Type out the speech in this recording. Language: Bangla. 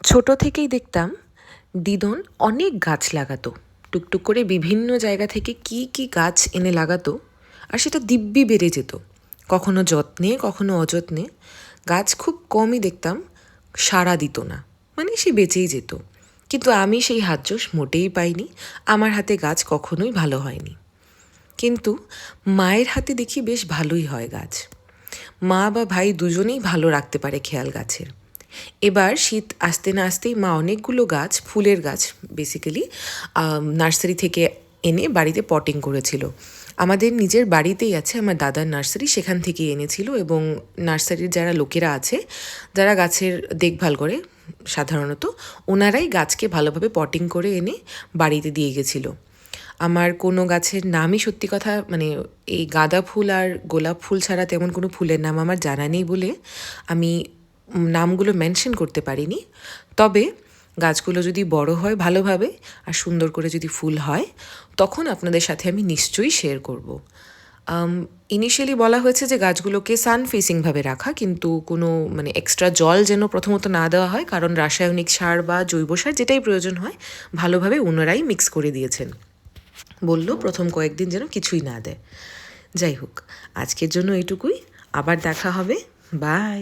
ছোট থেকেই দেখতাম দিদন অনেক গাছ লাগাতো, টুকটুক করে বিভিন্ন জায়গা থেকে কি কি গাছ এনে লাগাতো, আর সেটা দিব্যি বেড়ে যেত। কখনো যত্নে কখনো অযত্নে গাছ খুব কমই দেখতাম সাড়া দিত না, মানে সে বেঁচেই যেত। কিন্তু আমি সেই হাতযশ মোটেই পাইনি, আমার হাতে গাছ কখনোই ভালো হয়নি। কিন্তু মায়ের হাতে দেখি বেশ ভালোই হয় গাছ। মা বা ভাই দুজনেই ভালো রাখতে পারে খেয়াল গাছের। এবার শীত আসতে না আসতেই মা অনেকগুলো গাছ, ফুলের গাছ বেসিক্যালি, নার্সারি থেকে এনে বাড়িতে পটিং করেছিল। আমাদের নিজের বাড়িতেই আছে আমার দাদার নার্সারি, সেখান থেকেই এনেছিল। এবং নার্সারির যারা লোকেরা আছে, যারা গাছের দেখভাল করে সাধারণত, ওনারাই গাছকে ভালোভাবে পটিং করে এনে বাড়িতে দিয়ে গেছিলো। আমার কোনো গাছের নামই সত্যি কথা, মানে এই গাঁদা ফুল আর গোলাপ ফুল ছাড়া তেমন কোনো ফুলের নাম আমার জানা নেই বলে আমি নামগুলো মেনশন করতে পারিনি। তবে গাছগুলো যদি বড় হয় ভালোভাবে আর সুন্দর করে যদি ফুল হয়, তখন আপনাদের সাথে আমি নিশ্চয়ই শেয়ার করব। ইনিশিয়ালি বলা হয়েছে যে গাছগুলোকে সান ফেসিংভাবে রাখা, কিন্তু কোনো মানে এক্সট্রা জল যেন প্রথমত না দেওয়া হয়, কারণ রাসায়নিক সার বা জৈব সার যেটাই প্রয়োজন হয় ভালোভাবে ওনারাই মিক্স করে দিয়েছেন। বলল প্রথম কয়েকদিন যেন কিছুই না দেয়। যাই হোক, আজকের জন্য এটুকুই। আবার দেখা হবে। বাই।